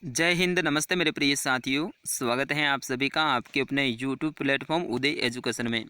जय हिंद, नमस्ते मेरे प्रिय साथियों। स्वागत है आप सभी का आपके अपने यूट्यूब प्लेटफॉर्म उदय एजुकेशन में।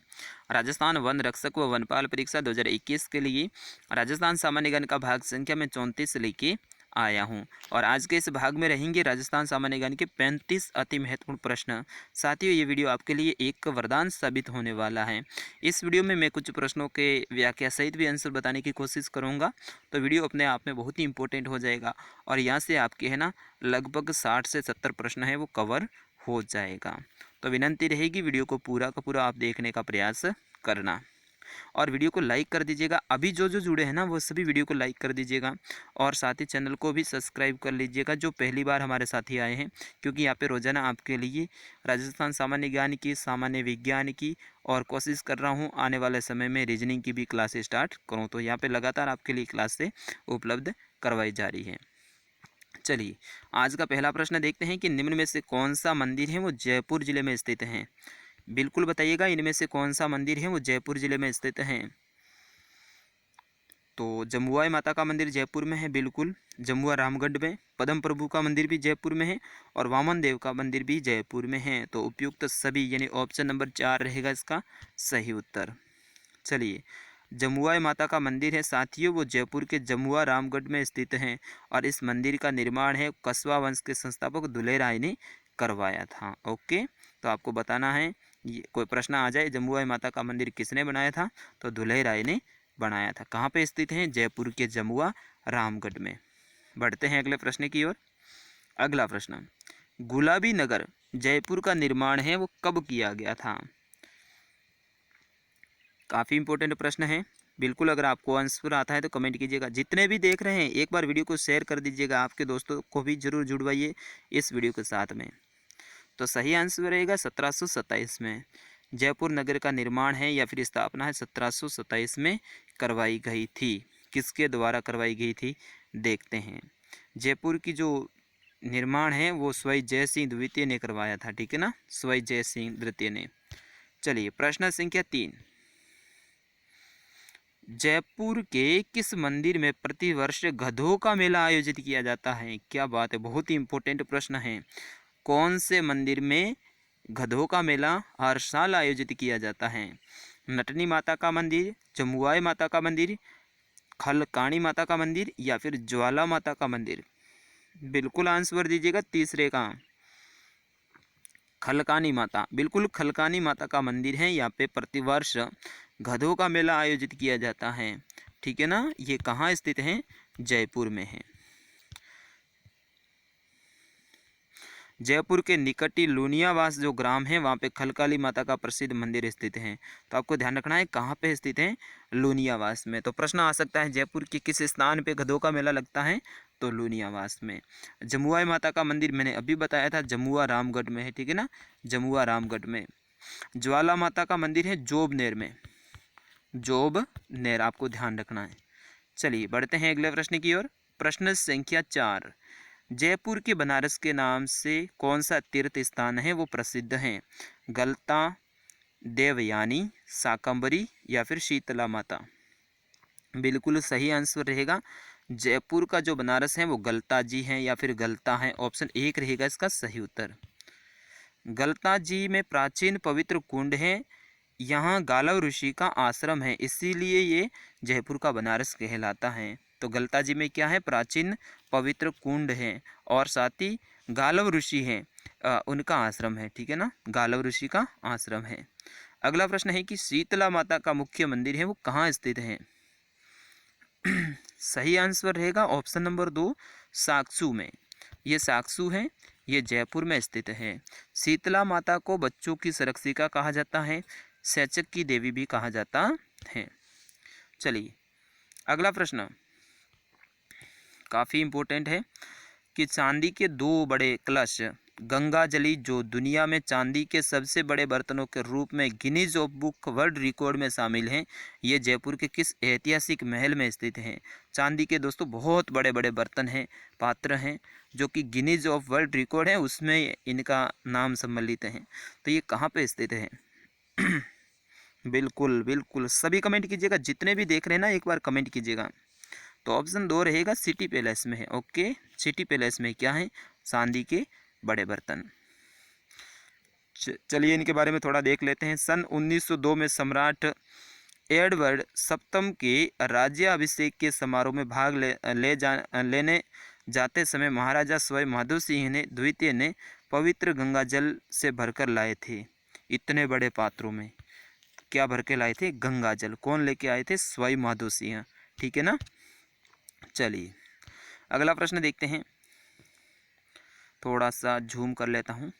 राजस्थान वन रक्षक व वनपाल परीक्षा 2021 के लिए राजस्थान सामान्य ज्ञान का भाग संख्या में 34 लेके आया हूं और आज के इस भाग में रहेंगे राजस्थान सामान्य ज्ञान के 35 अति महत्वपूर्ण प्रश्न। साथियों, ये वीडियो आपके लिए एक वरदान साबित होने वाला है। इस वीडियो में मैं कुछ प्रश्नों के व्याख्या सहित भी आंसर बताने की कोशिश करूँगा, तो वीडियो अपने आप में बहुत ही इंपॉर्टेंट हो जाएगा और यहाँ से आपके है ना लगभग 60 से 70 प्रश्न है वो कवर हो जाएगा। तो विनंती रहेगी वीडियो को पूरा का पूरा आप देखने का प्रयास करना और वीडियो को लाइक कर दीजिएगा। अभी जो जो जुड़े हैं ना वो सभी वीडियो को लाइक कर दीजिएगा और साथ ही चैनल को भी सब्सक्राइब कर लीजिएगा जो पहली बार हमारे साथी आए हैं, क्योंकि यहाँ पे रोजाना आपके लिए राजस्थान सामान्य ज्ञान की, सामान्य विज्ञान की और कोशिश कर रहा हूँ आने वाले समय में रीजनिंग की भी क्लासेस स्टार्ट करूँ, तो यहाँ पर लगातार आपके लिए क्लासें उपलब्ध करवाई जा रही है। चलिए, आज का पहला प्रश्न देखते हैं कि निम्न में से कौन सा मंदिर है वो जयपुर जिले में स्थित है। बिल्कुल बताइएगा, इनमें से कौन सा मंदिर है वो जयपुर जिले में स्थित है। तो जमुआई माता का मंदिर जयपुर में है, बिल्कुल। जमुआ रामगढ़ में। पद्म प्रभु का मंदिर भी जयपुर में है और वामन देव का मंदिर भी जयपुर में है। तो उपयुक्त सभी यानी ऑप्शन नंबर 4 रहेगा इसका सही उत्तर। चलिए, जमुआई माता का मंदिर है साथियों, वो जयपुर के जमुआ रामगढ़ में स्थित है और इस मंदिर का निर्माण है कस्बा वंश के संस्थापक दुल्हे राय ने करवाया था। ओके, तो आपको बताना है, ये कोई प्रश्न आ जाए जमुआई माता का मंदिर किसने बनाया था, तो दुल्हे राय ने बनाया था। कहाँ पे स्थित है? जयपुर के जमुआ रामगढ़ में। बढ़ते हैं अगले प्रश्न की ओर। अगला प्रश्न, गुलाबी नगर जयपुर का निर्माण है वो कब किया गया था? काफ़ी इंपॉर्टेंट प्रश्न है। बिल्कुल, अगर आपको आंसर आता है तो कमेंट कीजिएगा। जितने भी देख रहे हैं एक बार वीडियो को शेयर कर दीजिएगा, आपके दोस्तों को भी जरूर जुड़वाइए इस वीडियो के साथ में। तो सही आंसर रहेगा 1727 में जयपुर नगर का निर्माण है या फिर स्थापना है 1727 में करवाई गई थी। किसके द्वारा करवाई गई थी देखते हैं। जयपुर की जो निर्माण है वो स्वयं जय सिंह द्वितीय ने करवाया था, ठीक है ना, स्वयं जय सिंह द्वितीय ने। चलिए, प्रश्न संख्या 3, जयपुर के किस मंदिर में प्रतिवर्ष गधों का मेला आयोजित किया जाता है? क्या बात है, बहुत ही इंपॉर्टेंट प्रश्न है। कौन से मंदिर में गधों का मेला हर साल आयोजित किया जाता है? नटनी माता का मंदिर, जमुआई माता का मंदिर, खलकाणी माता का मंदिर या फिर ज्वाला माता का मंदिर? बिल्कुल आंसर दीजिएगा तीसरे का, खलकानी माता। बिल्कुल, खलकानी माता का मंदिर है, यहाँ पे प्रतिवर्ष गधों का मेला आयोजित किया जाता है, ठीक है ना। ये कहाँ स्थित है? जयपुर में है। जयपुर के निकट ही लूनियावास जो ग्राम है वहाँ पे खलकाली माता का प्रसिद्ध मंदिर स्थित है। तो आपको ध्यान रखना है कहाँ पे स्थित है, लूनियावास में। तो प्रश्न आ सकता है जयपुर के किस स्थान पे गधों का मेला लगता है, तो लूनियावास में। जमुआई माता का मंदिर मैंने अभी बताया था जमुआ रामगढ़ में है, ठीक है ना, जमुआ रामगढ़ में। ज्वाला माता का मंदिर है जोबनेर में, जोबनेर, आपको ध्यान रखना है। चलिए, बढ़ते हैं अगले प्रश्न की ओर। प्रश्न संख्या 4, जयपुर के बनारस के नाम से कौन सा तीर्थ स्थान है वो प्रसिद्ध है? गलता, देवयानी, शाकंभरी या फिर शीतला माता? बिल्कुल सही आंसर रहेगा, जयपुर का जो बनारस है वो गलता जी है या फिर गलता है। ऑप्शन 1 रहेगा इसका सही उत्तर। गलता जी में प्राचीन पवित्र कुंड है, यहाँ गालव ऋषि का आश्रम है, इसीलिए ये जयपुर का बनारस कहलाता है। तो गलता जी में क्या है? प्राचीन पवित्र कुंड है और साथ ही गालव ऋषि हैं, उनका आश्रम है, ठीक है ना, गालव ऋषि का आश्रम है। अगला प्रश्न है कि शीतला माता का मुख्य मंदिर है वो कहाँ स्थित है? सही आंसर रहेगा ऑप्शन नंबर 2, साक्सू में। ये साक्सू है, ये जयपुर में स्थित है। शीतला माता को बच्चों की संरक्षिका कहा जाता है, सैचक की देवी भी कहा जाता है। चलिए, अगला प्रश्न काफ़ी इम्पोर्टेंट है कि चांदी के 2 बड़े कलश गंगा जली जो दुनिया में चांदी के सबसे बड़े बर्तनों के रूप में Guinness of book world record में शामिल हैं, ये जयपुर के किस ऐतिहासिक महल में स्थित हैं? चांदी के दोस्तों बहुत बड़े बड़े बर्तन हैं, पात्र हैं, जो कि गिनीज ऑफ वर्ल्ड रिकॉर्ड है उसमें इनका नाम सम्मिलित है। तो ये कहाँ पे स्थित है? बिल्कुल बिल्कुल, सभी कमेंट कीजिएगा, जितने भी देख रहे हैं ना एक बार कमेंट कीजिएगा। तो ऑप्शन 2 रहेगा सिटी पैलेस में है। ओके, सिटी पैलेस में क्या है? चांदी के बड़े बर्तन। चलिए इनके बारे में थोड़ा देख लेते हैं। सन 1902 में सम्राट एडवर्ड सप्तम के राज्याभिषेक के समारोह में भाग लेने जाते समय महाराजा सवाई माधो सिंह ने द्वितीय ने पवित्र गंगा जल से भरकर लाए थे। इतने बड़े पात्रों में क्या भर के लाए थे? गंगा जल। कौन लेके आए थे? सवाई माधो सिंह। ठीक है ना। चलिए अगला प्रश्न देखते हैं, थोड़ा सा झूम कर लेता हूँ।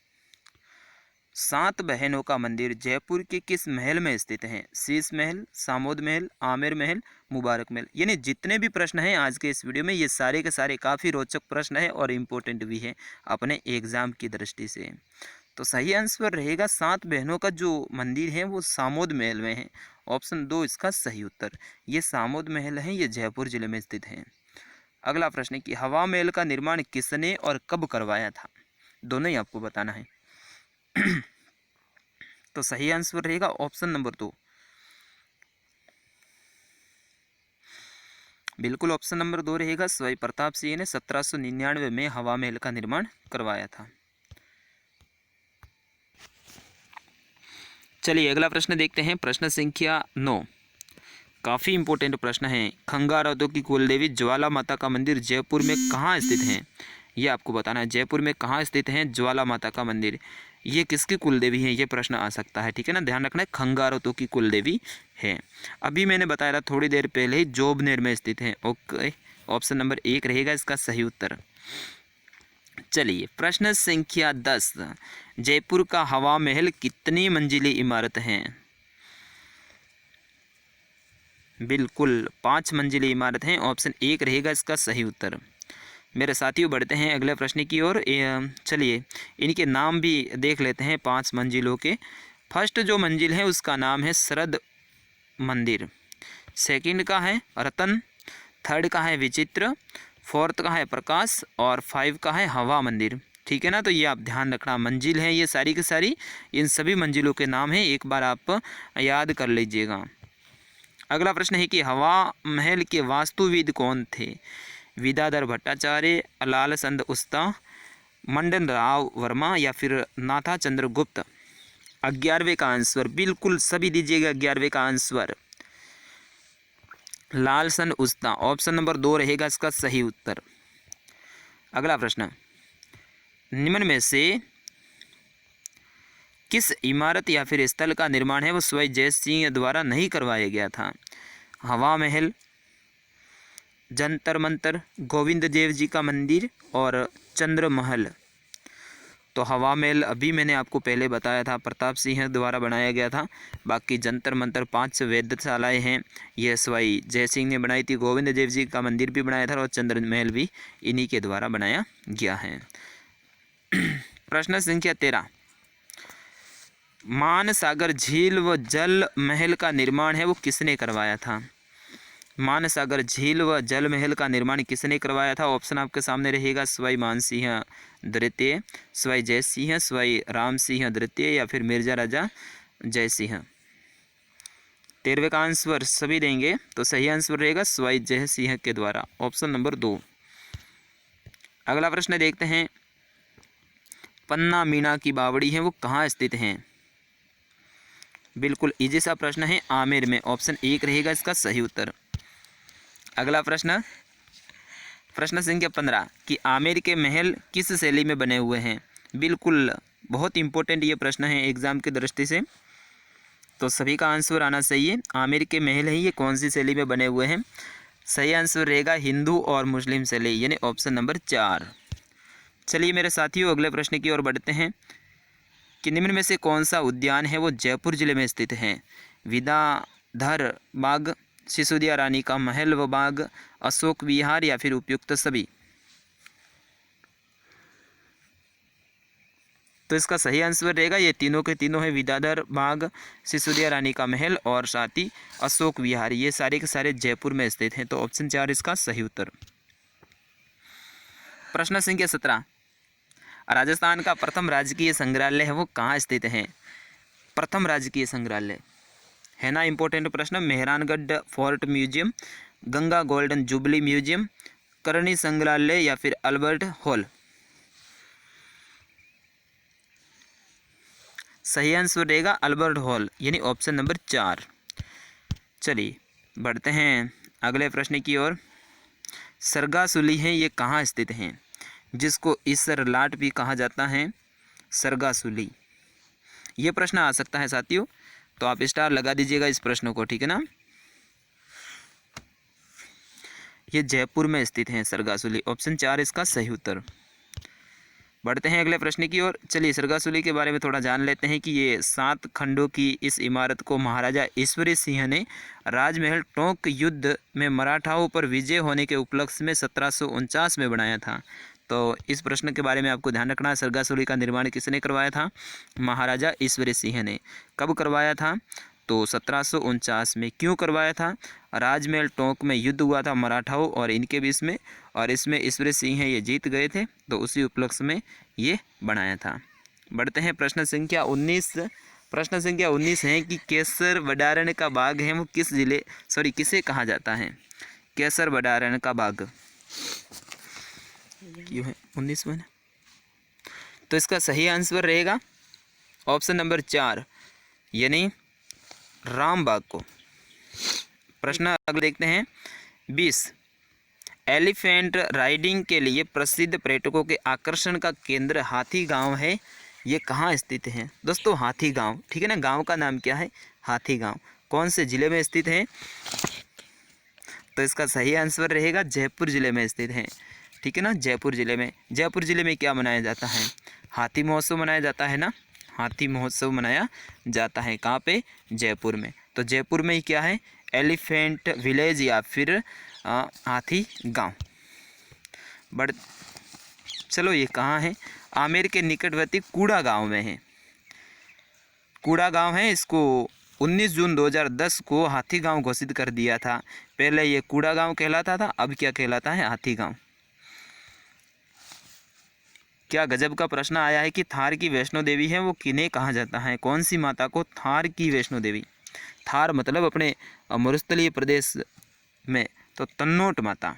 7 बहनों का मंदिर जयपुर के किस महल में स्थित है? शीश महल, सामोद महल, आमेर महल, मुबारक महल। यानी जितने भी प्रश्न हैं आज के इस वीडियो में, ये सारे के सारे काफ़ी रोचक प्रश्न है और इम्पोर्टेंट भी है अपने एग्जाम की दृष्टि से। तो सही आंसर रहेगा 7 बहनों का जो मंदिर है वो सामोद महल में है। ऑप्शन 2 इसका सही उत्तर। ये सामोद महल है, ये जयपुर जिले में स्थित है। अगला प्रश्न है कि हवा महल का निर्माण किसने और कब करवाया था? दोनों ही आपको बताना है। तो सही आंसर रहेगा ऑप्शन नंबर 2। बिल्कुल ऑप्शन नंबर 2 रहेगा। सवाई प्रताप सिंह ने 1799 में हवा महल का निर्माण करवाया था। चलिए अगला प्रश्न देखते हैं, प्रश्न संख्या 9। काफ़ी इंपॉर्टेंट प्रश्न है। खंगारातों की कुलदेवी ज्वाला माता का मंदिर जयपुर में कहाँ स्थित है? ये आपको बताना है। जयपुर में कहाँ स्थित है ज्वाला माता का मंदिर? ये किसकी कुलदेवी है? ये प्रश्न आ सकता है। ठीक है ना, ध्यान रखना है, खंगारातों की कुलदेवी है। अभी मैंने बताया था थोड़ी देर पहले ही, जोबनेर में स्थित है। ओके, ऑप्शन नंबर 1 रहेगा इसका सही उत्तर। चलिए प्रश्न संख्या 10। जयपुर का हवा महल कितनी मंजिली इमारत है? बिल्कुल 5 मंजिली इमारत है। ऑप्शन 1 रहेगा इसका सही उत्तर। मेरे साथियों बढ़ते हैं अगले प्रश्न की ओर। चलिए इनके नाम भी देख लेते हैं 5 मंजिलों के। फर्स्ट जो मंजिल है उसका नाम है शरद मंदिर, सेकंड का है रतन, थर्ड का है विचित्र, फोर्थ का है प्रकाश और 5 का है हवा मंदिर। ठीक है ना, तो ये आप ध्यान रखना, मंजिल है ये सारी की सारी, इन सभी मंजिलों के नाम हैं, एक बार आप याद कर लीजिएगा। अगला प्रश्न है कि हवा महल के वास्तुविद कौन थे? विद्याधर भट्टाचार्य, लालचंद उस्ता, मंडन राव वर्मा या फिर नाथा चंद्र गुप्त। 11वें का आंसर बिल्कुल सभी दीजिएगा। 11वें का आंसर लालचंद उस्ता। ऑप्शन नंबर 2 रहेगा इसका सही उत्तर। अगला प्रश्न, निम्न में से किस इमारत या फिर स्थल का निर्माण है वो सवाई जय सिंह द्वारा नहीं करवाया गया था? हवा महल, जंतर मंतर, गोविंद देव जी का मंदिर और चंद्र महल। तो हवा महल अभी मैंने आपको पहले बताया था प्रताप सिंह द्वारा बनाया गया था। बाकी जंतर मंतर 5 वेधशालाएँ हैं, यह सवाई जय सिंह ने बनाई थी। गोविंद देव जी का मंदिर भी बनाया था और चंद्र महल भी इन्हीं के द्वारा बनाया गया है। प्रश्न संख्या 13। मानसागर झील व जल महल का निर्माण है वो किसने करवाया था? मानसागर झील व जल महल का निर्माण किसने करवाया था? ऑप्शन आपके सामने रहेगा। सवाई मानसिंह द्वितीय, सवाई जय सिंह, सवाई राम सिंह द्वितीय या फिर मिर्जा राजा जय सिंह। 13वें का आंसर सभी देंगे, तो सही आंसर रहेगा सवाई जय सिंह के द्वारा, ऑप्शन नंबर 2। अगला प्रश्न देखते हैं, पन्ना मीना की बावड़ी है वो कहाँ स्थित है? बिल्कुल इजी सा प्रश्न है, आमेर में। ऑप्शन 1 रहेगा इसका सही उत्तर। अगला प्रश्न, प्रश्न संख्या 15 कि आमेर के महल किस शैली में बने हुए हैं? बिल्कुल बहुत इंपॉर्टेंट ये प्रश्न है एग्जाम की दृष्टि से, तो सभी का आंसर आना चाहिए। आमेर के महल है ये कौन सी शैली में बने हुए हैं? सही आंसर रहेगा हिंदू और मुस्लिम शैली, यानी ऑप्शन नंबर 4। चलिए मेरे साथियों अगले प्रश्न की ओर बढ़ते हैं कि निम्न में से कौन सा उद्यान है वो जयपुर जिले में स्थित है? विद्याधर बाग, सिसोदिया रानी का महल व बाग, अशोक विहार या फिर उपयुक्त सभी। तो इसका सही आंसर रहेगा ये तीनों के तीनों है, विद्याधर बाग, सिसोदिया रानी का महल और साथ ही अशोक विहार, ये सारे के सारे जयपुर में स्थित हैं। तो ऑप्शन 4 इसका सही उत्तर। प्रश्न संख्या 17, राजस्थान का प्रथम राजकीय संग्रहालय है वो कहाँ स्थित है? प्रथम राजकीय संग्रहालय है ना, इंपॉर्टेंट प्रश्न। Mehrangarh fort museum, Ganga golden jubilee museum, Karni संग्रहालय या फिर अल्बर्ट हॉल? सही आंसर रहेगा अल्बर्ट हॉल, यानी ऑप्शन नंबर 4। चलिए बढ़ते हैं अगले प्रश्न की ओर। सरगासुली है ये कहाँ स्थित है, जिसको ईसर लाट भी कहा जाता है? सरगासुली, ये प्रश्न आ सकता है साथियों, तो आप स्टार लगा दीजिएगा इस प्रश्न को, ठीक है ना। ये जयपुर में स्थित है सरगासुली, ऑप्शन 4 इसका सही उत्तर। बढ़ते हैं अगले प्रश्न की ओर। चलिए सरगासुली के बारे में थोड़ा जान लेते हैं कि ये 7 खंडों की इस इमारत को महाराजा ईश्वरी सिंह ने राजमहल टोंक युद्ध में मराठाओं पर विजय होने के उपलक्ष्य में 1749 में बनाया था। तो इस प्रश्न के बारे में आपको ध्यान रखना है, सरगासुली का निर्माण किसने करवाया था? महाराजा ईश्वरी सिंह ने। कब करवाया था? तो 1749 में। क्यों करवाया था? राजमहल टोंक में युद्ध हुआ था मराठाओं और इनके बीच में, और इसमें ईश्वरी सिंह ये जीत गए थे, तो उसी उपलक्ष्य में ये बनाया था। बढ़ते हैं प्रश्न संख्या 19। प्रश्न संख्या 19 है कि केसर बडारण का बाग है वो किसे कहा जाता है? केसर बडारण का बाग क्यों है 19 में? तो इसका सही आंसर रहेगा ऑप्शन नंबर 4, यानी रामबाग को। प्रश्न अगले देखते हैं 20। एलिफेंट राइडिंग के लिए प्रसिद्ध पर्यटकों के आकर्षण का केंद्र हाथी गांव है, ये कहाँ स्थित है? दोस्तों हाथी गांव, ठीक है ना, गांव का नाम क्या है? हाथी गांव। कौन से जिले में स्थित है? तो इसका सही आंसर रहेगा जयपुर जिले में स्थित है, ठीक है ना, जयपुर जिले में। जयपुर जिले में क्या मनाया जाता है? हाथी महोत्सव मनाया जाता है ना, हाथी महोत्सव मनाया जाता है। कहाँ पे? जयपुर में। तो जयपुर में ही क्या है? एलिफेंट विलेज या फिर हाथी गांव। चलो ये कहाँ है? आमेर के निकटवर्ती कूड़ा गांव में है। कूड़ा गांव है, इसको 19 जून 2010 को हाथी गांव घोषित कर दिया था। पहले ये कूड़ा गांव कहलाता था, अब क्या कहलाता है? हाथी गांव। क्या गजब का प्रश्न आया है कि थार की वैष्णो देवी है वो किन्हें कहा जाता है? कौन सी माता को थार की वैष्णो देवी? थार मतलब अपने मरुस्थलीय प्रदेश में, तो तन्नोट माता।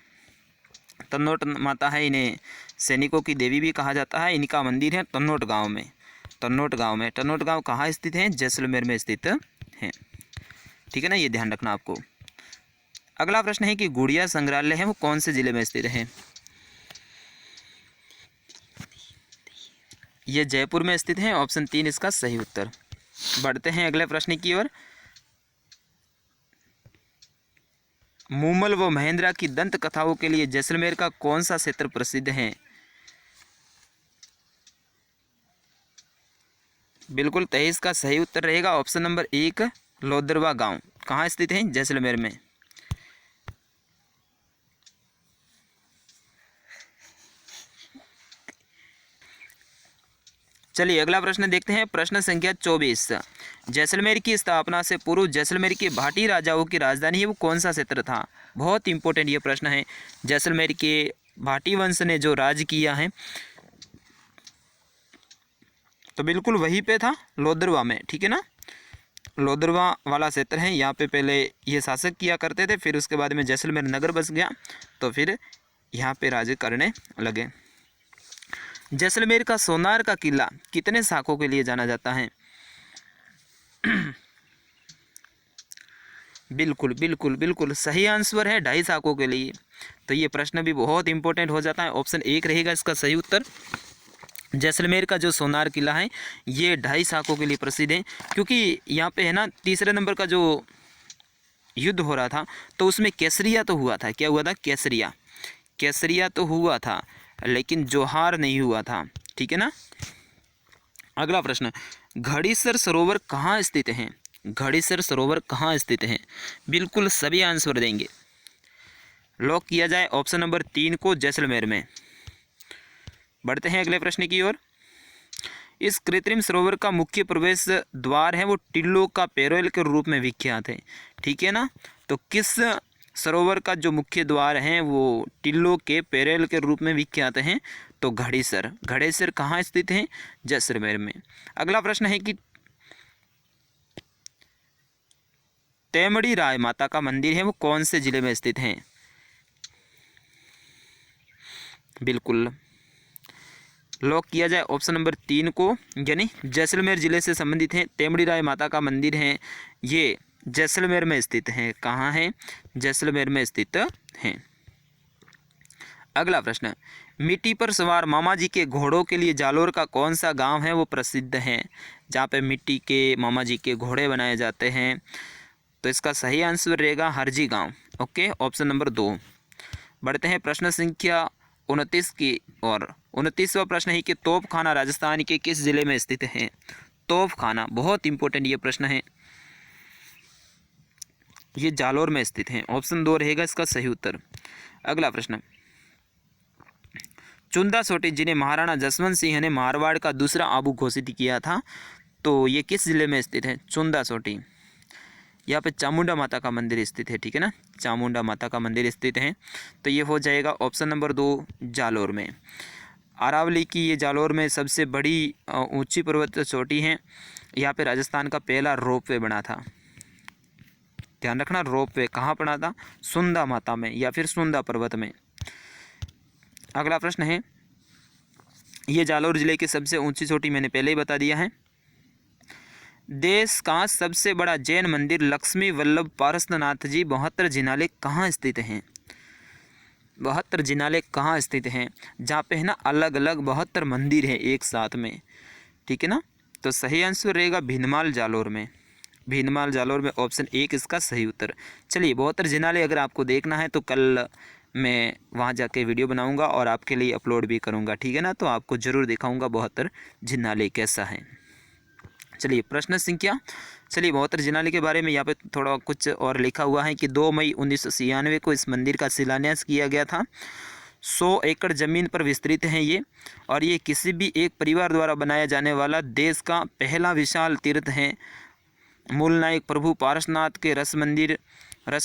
तन्नोट माता है, इन्हें सैनिकों की देवी भी कहा जाता है। इनका मंदिर है तन्नोट गांव में। तन्नोट गांव में। तन्नोट गांव कहाँ स्थित है? जैसलमेर में स्थित है, ठीक है ना, ये ध्यान रखना आपको। अगला प्रश्न है कि गुड़िया संग्रहालय है वो कौन से जिले में स्थित है? ये जयपुर में स्थित है, ऑप्शन 3 इसका सही उत्तर। बढ़ते हैं अगले प्रश्न की ओर। मूमल व महेंद्रा की दंत कथाओं के लिए जैसलमेर का कौन सा क्षेत्र प्रसिद्ध है? बिल्कुल 23 का सही उत्तर रहेगा ऑप्शन नंबर 1, लोदरवा गांव। कहाँ स्थित है? जैसलमेर में। चलिए अगला प्रश्न देखते हैं, प्रश्न संख्या 24। जैसलमेर की स्थापना से पूर्व जैसलमेर के भाटी राजाओं की राजधानी है वो कौन सा क्षेत्र था? बहुत इंपॉर्टेंट ये प्रश्न है। जैसलमेर के भाटी वंश ने जो राज किया है, तो बिल्कुल वहीं पे था, लोदरवा में, ठीक है ना। लोदरवा वाला क्षेत्र है, यहाँ पे पहले ये शासक किया करते थे, फिर उसके बाद में जैसलमेर नगर बस गया, तो फिर यहाँ पे राज करने लगे। जैसलमेर का सोनार का किला कितने शाखों के लिए जाना जाता है? बिल्कुल बिल्कुल बिल्कुल सही आंसर है 2.5 शाखों के लिए। तो ये प्रश्न भी बहुत इंपॉर्टेंट हो जाता है, ऑप्शन 1 रहेगा इसका सही उत्तर। जैसलमेर का जो सोनार किला है ये 2.5 शाखों के लिए प्रसिद्ध है, क्योंकि यहाँ पे है ना तीसरे नंबर का जो युद्ध हो रहा था, तो उसमें केसरिया तो हुआ था। क्या हुआ था? केसरिया। केसरिया तो हुआ था, लेकिन जोहार नहीं हुआ था, ठीक है ना। अगला प्रश्न, घड़ीसर सरोवर कहाँ स्थित है? घड़ीसर सरोवर कहाँ स्थित है? बिल्कुल सभी आंसर देंगे। लॉक किया जाए ऑप्शन नंबर 3 को, जैसलमेर में। बढ़ते हैं अगले प्रश्न की ओर। इस कृत्रिम सरोवर का मुख्य प्रवेश द्वार है वो टिल्लो का पेरोल के रूप में विख्यात है, ठीक है ना। तो किस सरोवर का जो मुख्य द्वार है वो टिल्लो के पेरेल के रूप में विख्यात हैं? तो घड़ीसर। घड़ीसर कहाँ स्थित है? जैसलमेर में। अगला प्रश्न है कि तेमड़ी राय माता का मंदिर है वो कौन से ज़िले में स्थित है? बिल्कुल लॉक किया जाए ऑप्शन नंबर 3 को, यानी जैसलमेर ज़िले से संबंधित है। तेमड़ी राय माता का मंदिर है ये जैसलमेर में स्थित है। कहाँ है? जैसलमेर में स्थित है। अगला प्रश्न, मिट्टी पर सवार मामा जी के घोड़ों के लिए जालोर का कौन सा गांव है वो प्रसिद्ध है? जहाँ पे मिट्टी के मामा जी के घोड़े बनाए जाते हैं। तो इसका सही आंसर रहेगा हरजी गांव। Okay, option number 2। बढ़ते हैं प्रश्न संख्या 29 की और 29वां प्रश्न है कि तोप खाना राजस्थान के किस जिले में स्थित है? तोप खाना बहुत इंपॉर्टेंट ये प्रश्न है, ये जालोर में स्थित है। ऑप्शन 2 रहेगा इसका सही उत्तर। अगला प्रश्न, चुंदा सोटी जिन्हें महाराणा जसवंत सिंह ने मारवाड़ का दूसरा आबू घोषित किया था, तो ये किस जिले में स्थित है? चुंदा सोटी, यहाँ पे चामुंडा माता का मंदिर स्थित है। ठीक है ना, चामुंडा माता का मंदिर स्थित है। तो ये हो जाएगा ऑप्शन नंबर 2 जालोर में। अरावली की ये जालोर में सबसे बड़ी ऊंची पर्वत चोटी है। यहाँ पे राजस्थान का पहला रोपवे बना था। ध्यान रखना, रोपवे कहाँ बना था? सुंदा माता में या फिर सुंदा पर्वत में। अगला प्रश्न है, ये जालोर जिले की सबसे ऊंची चोटी मैंने पहले ही बता दिया है। देश का सबसे बड़ा जैन मंदिर लक्ष्मी वल्लभ पारसनाथ जी 72 जिनाले कहाँ स्थित हैं? 72 जिनाले कहाँ स्थित हैं? जहाँ पे है ना अलग अलग 72 मंदिर हैं एक साथ में। ठीक है ना, तो सही आंसर रहेगा भीनमाल जालोर में। भीनमाल जालोर में ऑप्शन 1 इसका सही उत्तर। चलिए 72 जिनाले अगर आपको देखना है तो कल मैं वहाँ जाके वीडियो बनाऊँगा और आपके लिए अपलोड भी करूँगा। ठीक है ना, तो आपको ज़रूर दिखाऊँगा 72 जिनाले कैसा है। चलिए प्रश्न संख्या, चलिए 72 जिनाले के बारे में यहाँ पे थोड़ा कुछ और लिखा हुआ है कि 2 मई 1996 को इस मंदिर का शिलान्यास किया गया था। 100 एकड़ ज़मीन पर विस्तृत है ये, और ये किसी भी एक परिवार द्वारा बनाया जाने वाला देश का पहला विशाल तीर्थ है। मूल नायक प्रभु पारसनाथ के रस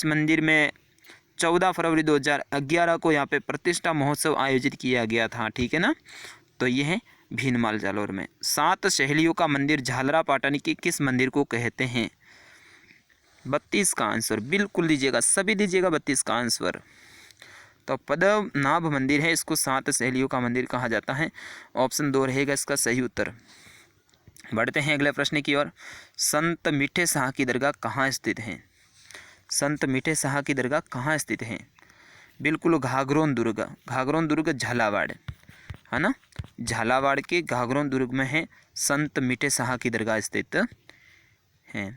मंदिर में 14 फरवरी 2011 को यहाँ पे प्रतिष्ठा महोत्सव आयोजित किया गया था। ठीक है ना, तो ये है भीनमाल जालोर में। 7 शैलियों का मंदिर झालरा पाटन के किस मंदिर को कहते हैं? 32 का आंसर बिल्कुल दीजिएगा, सभी दीजिएगा 32 का आंसर। तो पद्मनाभ मंदिर है, इसको 7 शैलियों का मंदिर कहा जाता है। ऑप्शन 2 रहेगा इसका सही उत्तर। बढ़ते हैं अगले प्रश्न की ओर। संत मीठे शाह की दरगाह कहाँ स्थित है? संत मीठे शाह की दरगाह कहाँ स्थित है? बिल्कुल घाघरोन दुर्ग झालावाड़, है ना, झालावाड़ के घाघरोन दुर्ग में है संत मीठे शाह की दरगाह स्थित है।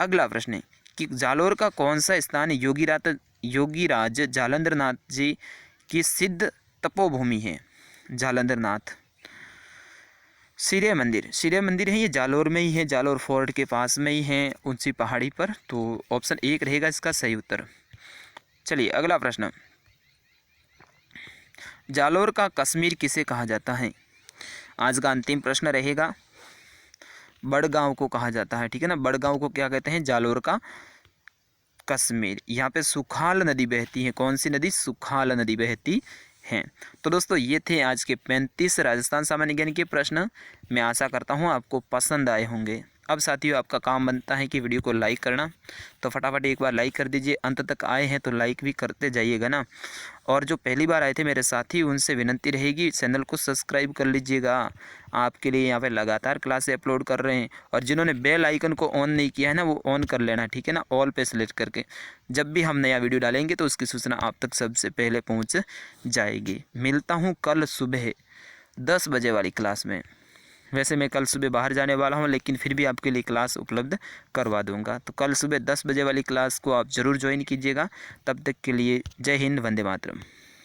अगला प्रश्न है कि जालोर का कौन सा स्थान योगीराज जालंधर नाथ जी की सिद्ध तपोभूमि है? जालंधर नाथ सिरे मंदिर है, ये जालोर में ही है, जालोर फोर्ट के पास में ही है, ऊंची पहाड़ी पर। तो ऑप्शन 1 रहेगा इसका सही उत्तर। चलिए अगला प्रश्न, जालोर का कश्मीर किसे कहा जाता है? आज का अंतिम प्रश्न रहेगा। बड़गांव को कहा जाता है। ठीक है ना, बड़गांव को क्या कहते हैं? जालोर का कश्मीर। यहाँ पे सुखाल नदी बहती है। कौन सी नदी? सुखाल नदी बहती है। तो दोस्तों ये थे आज के 35 राजस्थान सामान्य ज्ञान के प्रश्न। मैं आशा करता हूँ आपको पसंद आए होंगे। अब साथियों आपका काम बनता है कि वीडियो को लाइक करना, तो फटाफट एक बार लाइक कर दीजिए। अंत तक आए हैं तो लाइक भी करते जाइएगा ना। और जो पहली बार आए थे मेरे साथी, उनसे विनती रहेगी चैनल को सब्सक्राइब कर लीजिएगा। आपके लिए यहाँ पे लगातार क्लासें अपलोड कर रहे हैं। और जिन्होंने बेल आइकन को ऑन नहीं किया है ना, वो ऑन कर लेना। ठीक है ना, ऑल पे सेलेक्ट करके जब भी हम नया वीडियो डालेंगे तो उसकी सूचना आप तक सबसे पहले पहुँच जाएगी। मिलता हूँ कल सुबह 10 बजे वाली क्लास में। वैसे मैं कल सुबह बाहर जाने वाला हूं, लेकिन फिर भी आपके लिए क्लास उपलब्ध करवा दूंगा। तो कल सुबह 10 बजे वाली क्लास को आप ज़रूर ज्वाइन कीजिएगा। तब तक के लिए जय हिंद, वंदे मातरम।